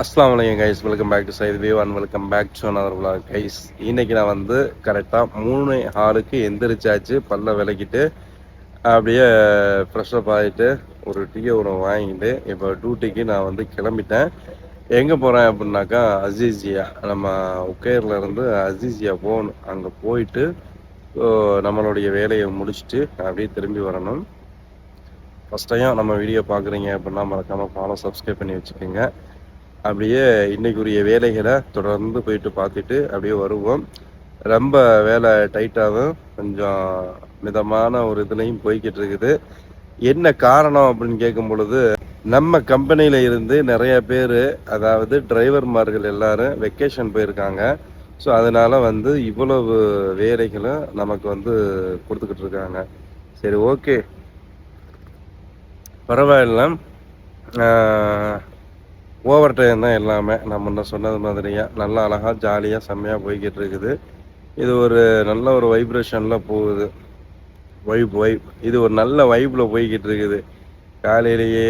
அஸ்ஸலாமு அலைக்கும் guys, welcome back to Saidu view and welcome back to another vlog guys. இன்னைக்கு நான் வந்து கரெக்டாக 3:06 எந்திரிச்சாச்சு. பல்ல விளக்கிட்டு அப்படியே ஃப்ரெஷ்அப் ஆகிட்டு ஒரு டீ ஒன்று வாங்கிட்டு இப்போ டியூட்டிக்கு நான் வந்து கிளம்பிட்டேன். எங்கே போகிறேன் அப்படின்னாக்கா அசீசியா, நம்ம உக்கேரில் இருந்து அசீசியா போகணும். அங்கே போயிட்டு நம்மளுடைய வேலையை முடிச்சுட்டு அப்படியே திரும்பி வரணும். ஃபஸ்ட் டைம் நம்ம வீடியோ பார்க்குறீங்க அப்படின்னா மறக்காமல் ஃபாலோ சப்ஸ்கிரைப் பண்ணி வச்சுக்கோங்க. அப்படியே இன்னைக்குரிய வேலைகளை தொடர்ந்து போயிட்டு பார்த்துட்டு அப்படியே வருவோம். ரொம்ப வேலை டைட்டாகவும் கொஞ்சம் மிதமான ஒரு இதுலையும் போய்கிட்டு இருக்குது. என்ன காரணம் அப்படின்னு கேட்கும் பொழுது, நம்ம கம்பெனியில் இருந்து நிறைய பேர், அதாவது டிரைவர்மார்கள் எல்லாரும் வெக்கேஷன் போயிருக்காங்க. ஸோ அதனால் வந்து இவ்வளவு வேலைகளும் நமக்கு வந்து கொடுத்துக்கிட்டு இருக்காங்க. சரி, ஓகே, பரவாயில்ல. ஓவர் டைம் தான் எல்லாமே. நம்ம என்ன சொன்னது மாதிரியாக நல்லா அழகாக ஜாலியாக செம்மையாக போய்கிட்டு இருக்குது. இது ஒரு நல்ல ஒரு வைப்ரேஷனில் போகுது. வைப் இது ஒரு நல்ல வைப்பில் போய்கிட்டு இருக்குது. காலையிலேயே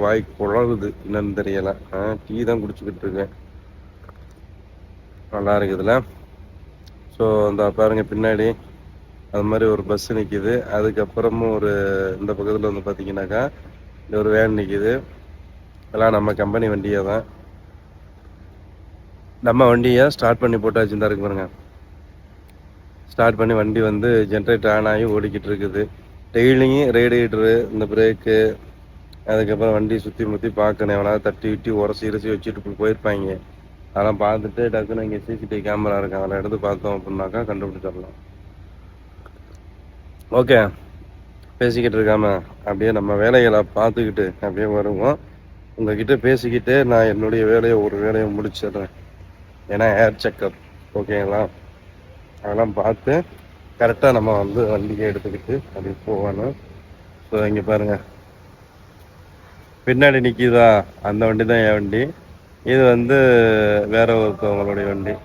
வாய் குழகுது, என்னன்னு தெரியலை. டீ தான் குடிச்சிக்கிட்டு இருக்கேன், நல்லா இருக்குதுல்ல. ஸோ இந்த பாருங்க பின்னாடி அது மாதிரி ஒரு பஸ் நிற்கிது. அதுக்கப்புறமும் ஒரு இந்த பக்கத்தில் வந்து பார்த்தீங்கன்னாக்கா இந்த ஒரு வேன் நிற்கிது. எல்லாம் நம்ம கம்பெனி வண்டியை தான். நம்ம வண்டியை ஸ்டார்ட் பண்ணி போட்டாச்சு. தான் இருக்கு பாருங்க, ஸ்டார்ட் பண்ணி வண்டி வந்து ஜென்ரேட்டர் ஆன் ஆகி ஓடிக்கிட்டு இருக்குது. டெய்லியும் ரேடியேட்டரு, இந்த பிரேக்கு, அதுக்கப்புறம் வண்டி சுற்றி முற்றி பார்க்கணும். எவனாவது தட்டி விட்டி உரசி வச்சுட்டு போயிருப்பாங்க. அதெல்லாம் பார்த்துட்டு டக்குன்னு இங்கே சிசிடிவி கேமரா இருக்கு, அதில் எடுத்து பார்த்தோம் அப்படின்னாக்கா கண்டுபிடிச்சிடலாம். ஓகே, பேசிக்கிட்டு இருக்காம அப்படியே நம்ம வேலைகளை பார்த்துக்கிட்டு அப்படியே வருவோம். உங்ககிட்ட பேசிக்கிட்டு நான் என்னுடைய ஒரு வேலையை முடிச்சிடுறேன். ஏன்னா ஏர் செக்கப், ஓகேங்களா, அதெல்லாம் பார்த்து கரெக்டாக நம்ம வந்து வண்டியை எடுத்துக்கிட்டு அப்படி போகணும். ஸோ இங்கே பாருங்கள், பின்னாடி நிற்கிதா அந்த வண்டி தான் என் வண்டி. இது வந்து வேற ஒருத்தவங்களுடைய வண்டி.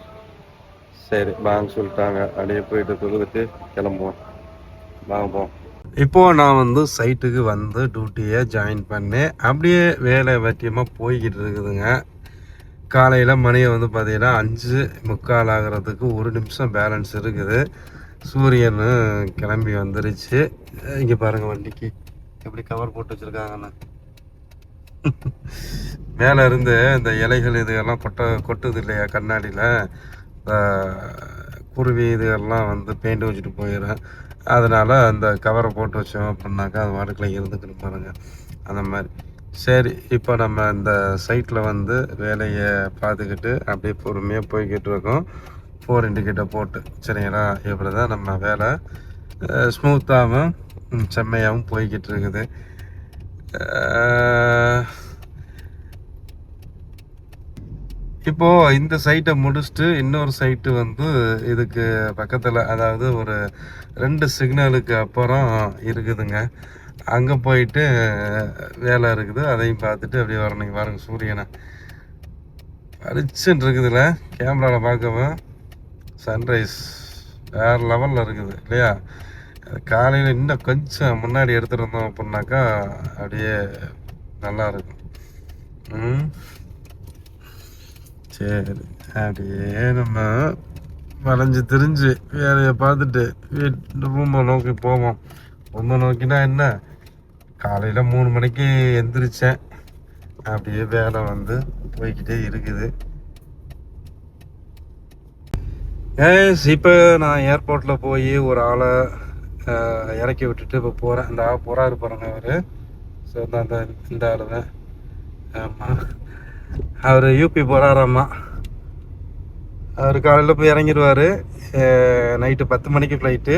சரி வாங்க சொல்லிட்டாங்க, அப்படியே போயிட்டு தொழுதுட்டு கிளம்புவோம். வாங்க போவோம். இப்போது நான் வந்து சைட்டுக்கு வந்து டியூட்டியை ஜாயின் பண்ணேன். அப்படியே வேலை வட்டியமாக போய்கிட்டு இருக்குதுங்க. காலையில் மணியை வந்து பார்த்தீங்கன்னா 5:45 ஆகிறதுக்கு 1 நிமிஷம் பேலன்ஸ் இருக்குது. சூரியன் கிளம்பி வந்துருச்சு. இங்கே பாருங்கள் வண்டிக்கு எப்படி கவர் போட்டு வச்சுருக்காங்கண்ணா. மேலே இருந்து இந்த இலைகள் இதுகெல்லாம் கொட்டுது இல்லையா கண்ணாடியில், குருவி இதுகெல்லாம் வந்து பெயிண்ட் வச்சுட்டு போயிடும். அதனால் அந்த கவரை போட்டு வச்சோம் அப்படின்னாக்கா அது வாட்டுக்குள்ள இருந்துக்கிட்டு பாருங்கள், அந்த மாதிரி. சரி, இப்போ நம்ம இந்த சைட்டில் வந்து வேலையை பார்த்துக்கிட்டு அப்படியே பொறுமையாக போய்கிட்டு இருக்கோம். 4 இண்டிகேட்டர் போட்டு. சரிங்களா, இப்படி தான் நம்ம வேலை ஸ்மூத்தாகவும் செம்மையாகவும் போய்கிட்டு இருக்குது. இப்போது இந்த சைட்டை முடிச்சுட்டு இன்னொரு சைட்டு வந்து இதுக்கு பக்கத்தில், அதாவது ஒரு 2 சிக்னலுக்கு அப்புறம் இருக்குதுங்க. அங்கே போயிட்டு வேலை இருக்குது, அதையும் பார்த்துட்டு அப்படியே வரணும். பாருங்க சூரியனை அரிச்சுன்னு இருக்குதுல்ல, கேமராவில் பார்க்கவே சன்ரைஸ் வேறு லெவலில் இருக்குது இல்லையா. காலையில் இன்னும் கொஞ்சம் முன்னாடி எடுத்துருந்தோம் அப்படின்னாக்கா அப்படியே நல்லா இருக்கும். சரி, அப்படியே நம்ம வளைஞ்சு திரிஞ்சு வேலையை பார்த்துட்டு ரூமை நோக்கி போவோம். ரூமை நோக்கினா என்ன, காலையில் 3 மணிக்கு எந்திரிச்சேன். அப்படியே வேலை வந்து போய்கிட்டே இருக்குது. இப்போ நான் ஏர்போர்ட்டில் போய் ஒரு ஆளை இறக்கி விட்டுட்டு இப்போ போகிறேன். இந்த ஆள் போகிறாரு பாருங்க அவர். ஸோ இந்த ஆள் தான். ஆமாம், அவர் யூபி போகிறாராம்மா. அவர் காலையில் போய் இறங்கிடுவார். நைட்டு 10 மணிக்கு ஃப்ளைட்டு.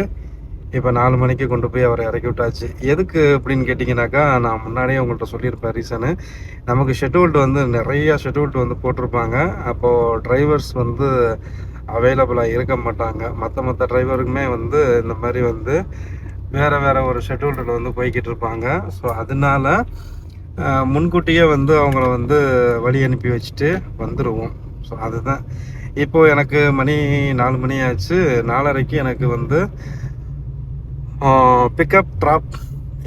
இப்போ 4 மணிக்கு கொண்டு போய் அவரை இறக்கி விட்டாச்சு. எதுக்கு அப்படின்னு கேட்டிங்கனாக்கா, நான் முன்னாடியே உங்கள்கிட்ட சொல்லியிருப்பேன் ரீசனு. நமக்கு ஷெட்யூல்டு வந்து நிறையா ஷெட்யூல்டு வந்து போட்டிருப்பாங்க. அப்போது டிரைவர்ஸ் வந்து அவைலபிளாக இருக்க மாட்டாங்க. மற்ற டிரைவருக்குமே வந்து இந்த மாதிரி வந்து வேறு ஒரு ஷெட்யூல்டில் வந்து போய்கிட்டு இருப்பாங்க. ஸோ அதனால முன்கூட்டியே வந்து அவங்கள வந்து வழி அனுப்பி வச்சுட்டு வந்துடுவோம். ஸோ அதுதான். இப்போது எனக்கு மணி 4 மணி ஆச்சு. 4:30க்கு எனக்கு வந்து பிக்கப் ட்ராப்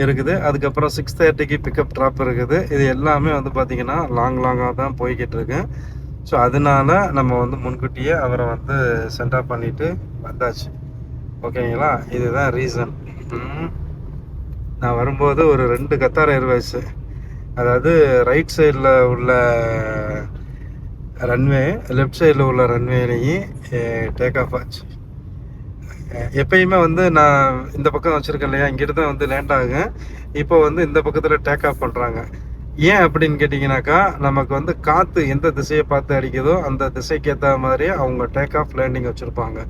இருக்குது. அதுக்கப்புறம் 6:30க்கு பிக்கப் ட்ராப் இருக்குது. இது எல்லாமே வந்து பார்த்திங்கன்னா லாங்காக தான் போய்கிட்டு இருக்கு. ஸோ அதனால நம்ம வந்து முன்கூட்டியே அவரை வந்து சென்ட் ஆஃப் பண்ணிவிட்டு வந்தாச்சு. ஓகேங்களா, இதுதான் ரீசன். நான் வரும்போது ஒரு 2 கத்தார் ஏர்வேஸு, அதாவது ரைட் சைடில் உள்ள ரன்வே, லெஃப்ட் சைடில் உள்ள ரன்வேலையும் டேக் ஆஃப் ஆச்சு. எப்பயுமே வந்து நான் இந்த பக்கம் வச்சுருக்கேன் இல்லையா, இங்கிட்டு தான் வந்து லேண்ட் ஆகுங்க. இப்போ வந்து இந்த பக்கத்தில் டேக் ஆஃப் பண்ணுறாங்க. ஏன் அப்படின்னு கேட்டிங்கனாக்கா, நமக்கு வந்து காற்று எந்த திசையை பார்த்து அடிக்குதோ அந்த திசைக்கு ஏற்ற மாதிரி அவங்க டேக் ஆஃப் லேண்டிங் வச்சுருப்பாங்க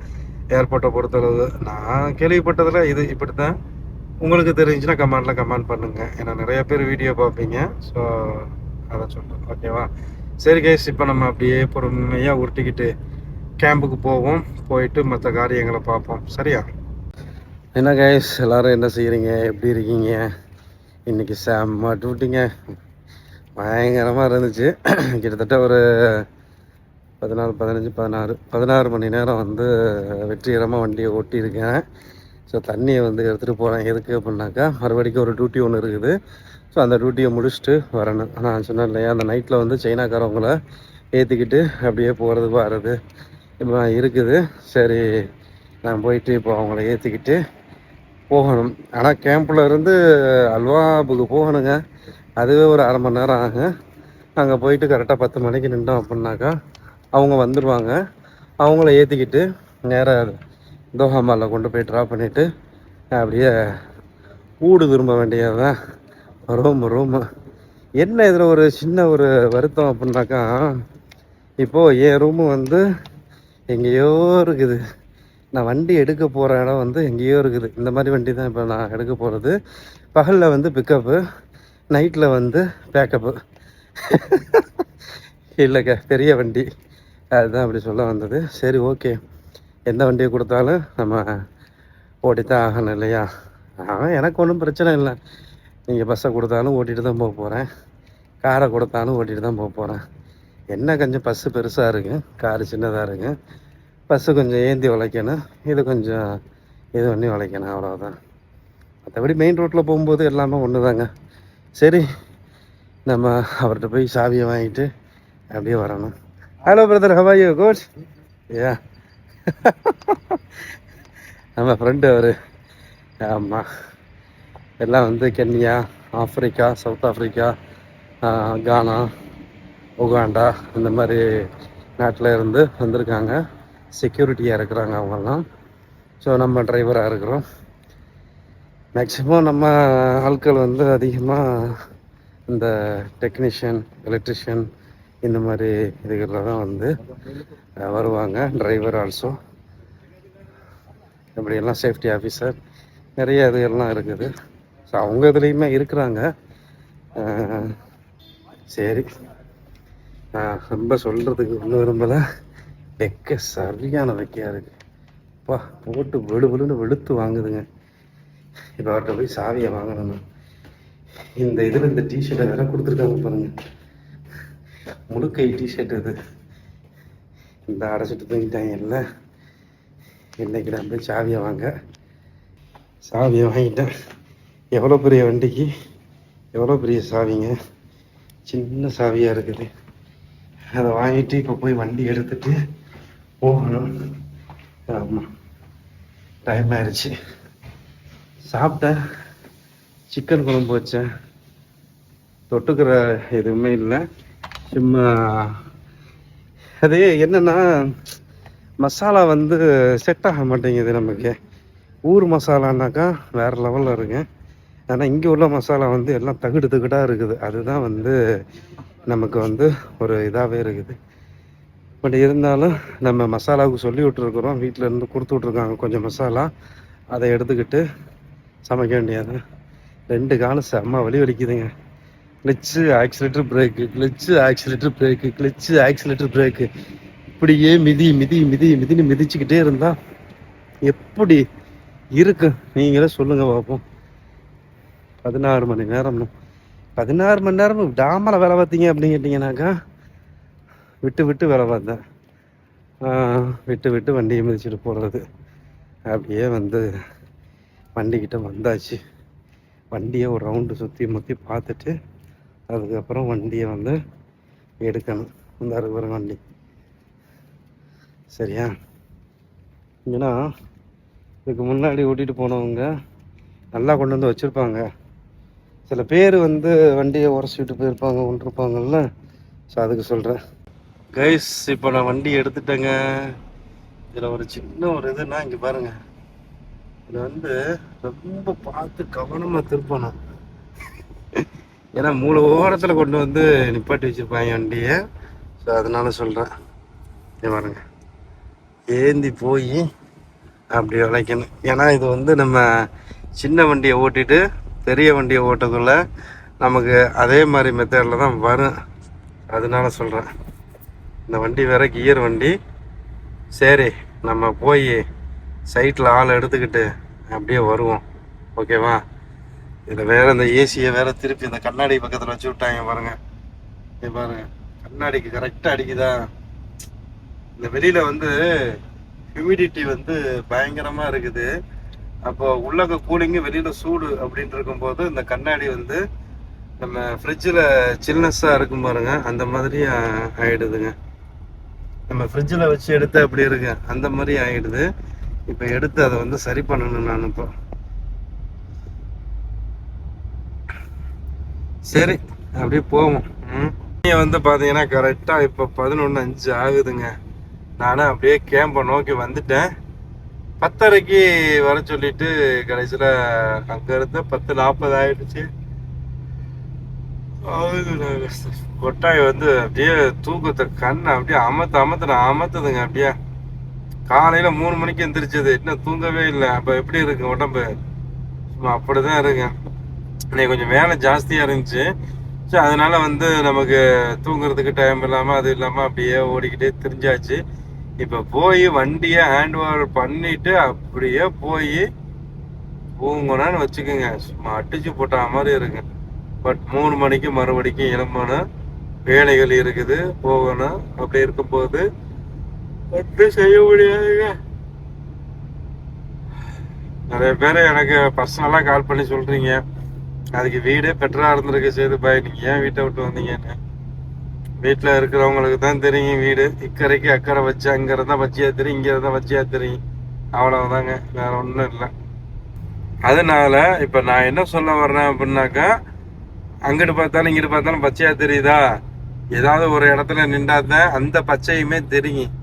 ஏர்போர்ட்டை பொறுத்தளவு. நான் கேள்விப்பட்டதில் இது இப்படி தான். உங்களுக்கு தெரிஞ்சுன்னா கமெண்ட் பண்ணுங்கள். ஏன்னா நிறைய பேர் வீடியோ பார்ப்பீங்க. ஸோ அதை சொல்கிறேன். ஓகேவா, சரி கைஸ், இப்போ நம்ம அப்படியே பொறுமையாக உருட்டிக்கிட்டு கேம்புக்கு போவோம். போயிட்டு மற்ற காரியங்களை பார்ப்போம். சரியா? என்ன கைஸ், எல்லோரும் என்ன செய்கிறீங்க, எப்படி இருக்கீங்க? இன்றைக்கி செம்ம டியூட்டிங்க, பயங்கரமாக இருந்துச்சு. கிட்டத்தட்ட ஒரு 16 மணி நேரம் வந்து வெற்றிகரமாக வண்டியை ஓட்டியிருக்கேன். ஸோ தண்ணியை வந்து எடுத்துகிட்டு போகிறேன். எதுக்கு அப்படின்னாக்கா, மறுபடிக்கும் ஒரு டியூட்டி ஒன்று இருக்குது. ஸோ அந்த டியூட்டியை முடிச்சுட்டு வரணும். நான் சொன்னேன் இல்லையா, அந்த நைட்டில் வந்து சைனாக்காரவங்கள ஏற்றிக்கிட்டு அப்படியே போகிறது வர்றது இப்போ இருக்குது. சரி, நான் போயிட்டு இப்போ அவங்கள ஏற்றிக்கிட்டு போகணும். ஆனால் கேம்பில் இருந்து அல்வாபுக்கு போகணுங்க. அதுவே ஒரு அரை மணி நேரம் ஆகும். அங்கே போயிட்டு கரெக்டாக 10 மணிக்கு நின்றோம் அப்படின்னாக்கா அவங்க வந்துடுவாங்க. அவங்கள ஏற்றிக்கிட்டு நேராக தோஹா மாலில் கொண்டு போய் ட்ராப் பண்ணிவிட்டு அப்படியே ஊடு திரும்ப வேண்டியது தான். ரூமு என்ன இதில் ஒரு சின்ன ஒரு வருத்தம் அப்படின்னாக்கா, இப்போது என் ரூமு வந்து எங்கேயோ இருக்குது. நான் வண்டி எடுக்க போகிற இடம் வந்து எங்கேயோ இருக்குது. இந்த மாதிரி வண்டி தான் இப்போ நான் எடுக்க போகிறது. பகலில் வந்து பிக்கப்பு, நைட்டில் வந்து பேக்கப்பு. இல்லைங்க, பெரிய வண்டி, அதுதான் அப்படி சொல்ல வந்தது. சரி, ஓகே, எந்த வண்டியை கொடுத்தாலும் நம்ம ஓட்டித்தான் ஆகணும் இல்லையா? எனக்கு ஒன்றும் பிரச்சனை இல்லை. நீங்கள் பஸ்ஸை கொடுத்தாலும் ஓட்டிகிட்டு தான் போக போகிறேன், காரை கொடுத்தாலும் ஓட்டிகிட்டு தான் போக போகிறேன். என்ன கொஞ்சம் பஸ்ஸு பெருசாக இருக்குது, காரு சின்னதாக இருக்குது. பஸ்ஸு கொஞ்சம் ஏந்தி வளைக்கணும், இது கொஞ்சம் இது பண்ணி வளைக்கணும், அவ்வளோதான். மற்றபடி மெயின் ரோட்டில் போகும்போது எல்லாமே ஒன்று தாங்க. சரி, நம்ம அவர்கிட்ட போய் சாவியை வாங்கிட்டு அப்படியே வரணும். Hello brother, how are you? Good. Yeah, நம்ம ஃப்ரெண்டு அவர். ஆமாம், எல்லாம் வந்து Kenya, Africa, South Africa, Ghana, Uganda இந்த மாதிரி நாட்டில் இருந்து வந்திருக்காங்க. செக்யூரிட்டியாக இருக்கிறாங்க அவங்கெல்லாம். ஸோ நம்ம டிரைவராக இருக்கிறோம். மேக்ஸிமம் நம்ம ஆட்கள் வந்து அதிகமாக இந்த டெக்னீஷியன், எலக்ட்ரிஷியன் இந்த மாதிரி இதுகளில் தான் வந்து வருவாங்க. டிரைவர் ஆல்சோ, இப்படியெல்லாம் சேஃப்டி ஆஃபீஸர், நிறைய இதுகள்லாம் இருக்குது. ஸோ அவங்க இதுலேயுமே இருக்கிறாங்க. சரி, ரொம்ப சொல்கிறதுக்கு ஒன்றும் விரும்பலை. வெக்க சரியான வெக்கையாக இருக்குது. அப்பா, போட்டு வெளுன்னு வெளுத்து வாங்குதுங்க. இப்போ அவர்கிட்ட போய் சாவியை வாங்கணும். இந்த இதில் இந்த டிஷர்ட்டை வேற கொடுத்துருக்காங்க பாருங்க, முழுக்கை டிஷர்ட் இது. இந்த அடைச்சிட்டு தூங்கிட்டாங்க இல்லை. இன்னைக்கு நான் போய் சாவியை வாங்கிட்டேன். எவ்வளோ பெரிய வண்டிக்கு எவ்வளோ பெரிய சாவிங்க, சின்ன சாவியாக இருக்குது. அதை வாங்கிட்டு இப்போ போய் வண்டி எடுத்துட்டு போகணும். ஆமாம், டைம் ஆயிடுச்சு. சாப்பிட்டேன், சிக்கன் குழம்பு வச்சேன். தொட்டுக்கிற எதுவுமே இல்லை. சும்மா அது என்னென்னா, மசாலா வந்து செட் ஆக மாட்டேங்குது நமக்கு. ஊர் மசாலானாக்கா வேறு லெவலில் இருக்கு. ஆனால் இங்கே உள்ள மசாலா வந்து எல்லாம் தகுடாக இருக்குது. அதுதான் வந்து நமக்கு வந்து ஒரு இதாகவே இருக்குது. பட் இருந்தாலும் நம்ம மசாலாவுக்கு சொல்லி விட்டுருக்குறோம். வீட்டில் இருந்து கொடுத்து விட்ருக்காங்க கொஞ்சம் மசாலா. அதை எடுத்துக்கிட்டு சமைக்க வேண்டியது. 2 காலம் செம்ம வலிக்குதுங்க. Clutch accelerator brake, clutch accelerator brake, clutch accelerator brake, இப்படியே மிதின்னு மிதிச்சுக்கிட்டே இருந்தா எப்படி இருக்கு நீங்களே சொல்லுங்க பார்ப்போம். 16 மணி நேரம் விடாமல வேலை பார்த்தீங்க அப்படின்னு கேட்டிங்கனாக்கா, விட்டு வேலை பார்த்தேன். விட்டு வண்டியை மிதிச்சுட்டு போகிறது. அப்படியே வந்து வண்டிக்கிட்ட வந்தாச்சு. வண்டியை ஒரு ரவுண்டு சுற்றி முற்றி பார்த்துட்டு அதுக்கப்புறம் வண்டியை வந்து எடுக்கணும். இந்த இருக்கிற வண்டி சரியா? ஏன்னா இதுக்கு முன்னாடி ஓட்டிகிட்டு போனவங்க நல்லா கொண்டு வந்து வச்சுருப்பாங்க. சில பேர் வந்து வண்டியை உரசிட்டு போயிருப்பாங்க கொண்டிருப்பாங்கல்ல. ஸோ அதுக்கு சொல்கிறேன் கைஸ். இப்போ நான் வண்டி எடுத்துட்டேங்க. இதில் ஒரு சின்ன ஒரு இதுன்னா இங்கே பாருங்கள், இது வந்து ரொம்ப பார்த்து கவனமாக திருப்பணும். ஏன்னா மூணு ஓரத்தில் கொண்டு வந்து நிப்பாட்டி வச்சுருப்பாங்க வண்டியை. ஸோ அதனால சொல்கிறேன், இங்கே பாருங்க, ஏந்தி போய் அப்படி உழைக்கணும். ஏன்னா இது வந்து நம்ம சின்ன வண்டியை ஓட்டிட்டு பெரிய வண்டியை ஓட்டக்குள்ள நமக்கு அதே மாதிரி மெத்தடில் தான் வரும். அதனால சொல்கிறேன், இந்த வண்டி வேற கியர் வண்டி. சரி, நம்ம போய் சைட்டில் ஆள் எடுத்துக்கிட்டு அப்படியே வருவோம், ஓகேவா? இதில் வேற இந்த ஏசியை வேற திருப்பி இந்த கண்ணாடி பக்கத்தில் வச்சு விட்டாங்க பாருங்க. இது பாருங்க, கண்ணாடிக்கு கரெக்டாக அடிக்குதா? இந்த வெளியில் வந்து ஹியூமிடிட்டி வந்து பயங்கரமாக இருக்குது. அப்போ உள்ளக கூலிங்கு வெளியில் சூடு அப்படின்னு இருக்கும்போது இந்த கண்ணாடி வந்து நம்ம ஃப்ரிட்ஜில் சில்னஸ்ஸாக இருக்கும் பாருங்க, அந்த மாதிரி ஆகிடுதுங்க. நம்ம ஃப்ரிட்ஜில் வச்சு எடுத்து அப்படி இருக்கு, அந்த மாதிரி ஆகிடுது. இப்போ எடுத்து அதை வந்து சரி பண்ணணும் நான். இப்போ சரி, அப்படியே போவோம். வந்து பார்த்தீங்கன்னா கரெக்டாக இப்போ 11:05 ஆகுதுங்க. நானும் அப்படியே கேம்பை நோக்கி வந்துட்டேன். 10:30க்கு வர சொல்லிட்டு கடைசியில் அங்கே இருந்து 10:40 ஆயிடுச்சு. கொட்டாய் வந்து அப்படியே தூக்கத்தை கண்ணை அப்படியே அமத்துதுங்க. அப்படியே காலையில 3 மணிக்கு எந்திரிச்சது, இன்னும் தூங்கவே இல்லை. அப்ப எப்படி இருக்கு உடம்பு? சும்மா அப்படிதான் இருக்கு. இன்னைக்கு கொஞ்சம் வேலை ஜாஸ்தியா இருந்துச்சு. சரி, அதனால வந்து நமக்கு தூங்குறதுக்கு டைம் இல்லாம அது இல்லாம அப்படியே ஓடிக்கிட்டே திரிஞ்சாச்சு. இப்ப போய் வண்டியை ஹேண்ட் ஓவர் பண்ணிட்டு அப்படியே போய் தூங்கணும்னு வச்சுக்கோங்க, சும்மா அடிச்சு போட்ட மாதிரி இருக்கு. பட் 3 மணிக்கு மறுபடிக்கும் எழும்பணும், வேலைகள் இருக்குது, போகணும். அப்படி இருக்கும்போது ஒன்றும் செய்ய முடியாதுங்க. நிறைய பேர் எனக்கு பர்சனலாக கால் பண்ணி சொல்றீங்க, அதுக்கு வீடே பெட்டரா இருந்திருக்கு சேது பாய், நீங்க ஏன் வீட்டை விட்டு வந்தீங்கன்னு. வீட்டில் இருக்கிறவங்களுக்கு தான் தெரியும், வீடு இக்கரைக்கு அக்கறை வச்சு அங்கே இருந்தால் வச்சியா தெரியும், இங்கே இருந்தால் வச்சியா தெரியும், அவ்வளவுதாங்க, வேற ஒன்றும் இல்லை. அதனால இப்போ நான் என்ன சொல்ல வர்றேன் அப்படின்னாக்கா, அங்கிட்டு பார்த்தாலும் இங்கிட்டு பார்த்தாலும் பச்சையா தெரியுதா? ஏதாவது ஒரு இடத்துல நின்றாதான் அந்த பச்சையுமே தெரியும்.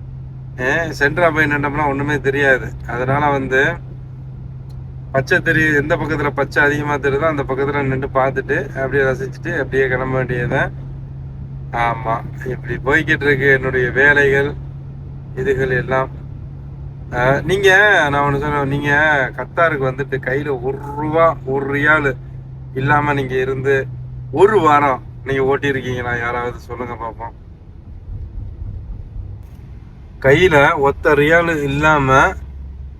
சென்ட்ரா போய் நின்றோம்னா ஒன்றுமே தெரியாது. அதனால வந்து பச்சை தெரியுது, எந்த பக்கத்தில் பச்சை அதிகமாக தெரியுதோ அந்த பக்கத்தில் நின்று பார்த்துட்டு அப்படியே ரசிச்சுட்டு அப்படியே கிளம்ப வேண்டியதான். ஆமாம், இப்படி போய்கிட்டு இருக்கு என்னுடைய வேலைகள், இதுகள் எல்லாம். நீங்கள், நான் ஒன்று சொன்னேன், நீங்கள் கத்தாருக்கு வந்துட்டு கையில் ₹1 1 இல்லாமல் நீங்கள் இருந்து 1 வாரம் நீங்கள் ஓட்டியிருக்கீங்களா? யாராவது சொல்லுங்க பார்ப்போம். கையில் ஒத்த ரியால் இல்லாமல்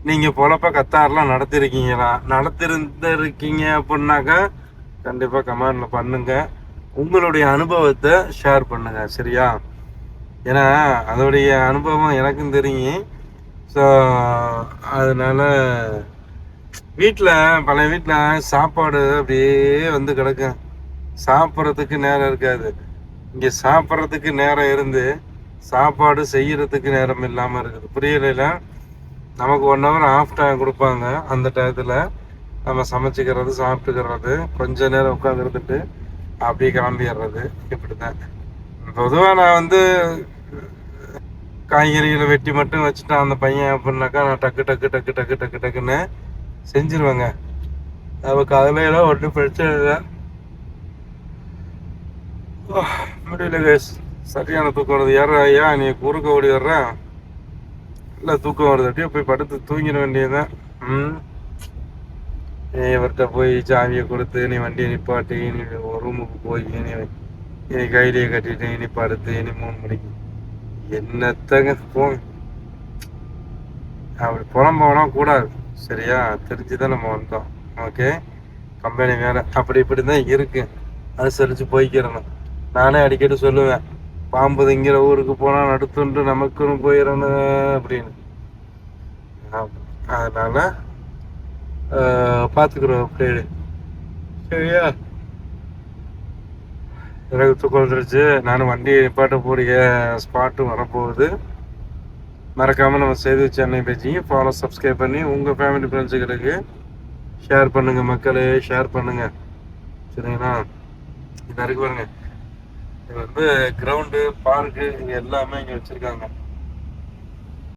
நீங்கள் பொழப்ப கத்தாரெலாம் நடத்திருக்கீங்களா? நடத்திருந்துருக்கீங்க அப்படின்னாக்கா கண்டிப்பாக கமெண்டில் பண்ணுங்க, உங்களுடைய அனுபவத்தை ஷேர் பண்ணுங்க, சரியா? ஏன்னா அதோடைய அனுபவம் எனக்கும் தெரியும். ஸோ அதனால வீட்டில், பழைய வீட்டில் சாப்பாடு அப்படியே வந்து கிடக்கும், சாப்பிட்றதுக்கு நேரம் இருக்காது. இங்கே சாப்பிட்றதுக்கு நேரம் இருந்து சாப்பாடு செய்யறதுக்கு நேரம் இல்லாமல் இருக்குது. புரியல? நமக்கு 1 hour ஆஃப் டைம் கொடுப்பாங்க, அந்த டயத்தில் நம்ம சமைச்சிக்கிறது, சாப்பிட்டுக்கிறது, கொஞ்ச நேரம் உட்காந்து இருந்துட்டு அப்படியே கிளம்பிடுறது. இப்படி தான் பொதுவாக நான் வந்து காய்கறிகளை வெட்டி மட்டும் வச்சுட்டான் அந்த பையன் அப்படின்னாக்கா, நான் டக்கு டக்கு டக்கு டக்கு டக்கு டக்குன்னு செஞ்சிருவேங்க. நமக்கு அதுலாம் ஒன்றும் பிரச்சனை இல்லை. முடியல கேஸ், சரியான தூக்கம் வருது. யாரா ஐயா நீ குறுக்க ஓடி வர்றேன், இல்லை தூக்கம் வருது, அப்படியே போய் படுத்து தூங்கிட வேண்டியதுதான். நீ இவர்கிட்ட போய் சாவியை கொடுத்து நீ வண்டியை நிப்பாட்டி நீ ரூமுக்கு போய் நீ கையிலேயே கட்டிட்டு இனி படுத்து இனி 3 மணிக்கு என்னத்தங்க போங்க. அப்படி புலம்போனா கூடாது, சரியா? தெரிஞ்சுதான் நம்ம வந்தோம். ஓகே, கம்பெனி வேலை அப்படி இப்படி தான் இருக்கு, அனுசரித்து போய்க்கிறணும். நானே அடிக்கடி சொல்லுவேன், பாம்பு திங்கிற ஊருக்கு போனால் நடுத்துண்டு நமக்குன்னு போயிடணும் அப்படின்னு. அதனால பார்த்துக்குறோம் அப்படியே. சரியா எனக்கு தூக்கம் வந்துருச்சு. நானும் வண்டியை நிப்பாட்ட போறிய ஸ்பாட்டு வரப்போகுது. மறக்காமல் நம்ம செய்தி சென்னை பேஜையும் ஃபாலோ சப்ஸ்கிரைப் பண்ணி உங்கள் ஃபேமிலி ஃப்ரெண்ட்ஸுகளுக்கு ஷேர் பண்ணுங்கள் மக்களே, ஷேர் பண்ணுங்கள். சரிங்களா? இது இருக்கு பாருங்க, இது வந்து கிரவுண்டு பார்க்கு இது எல்லாமே இங்கே வச்சுருக்காங்க.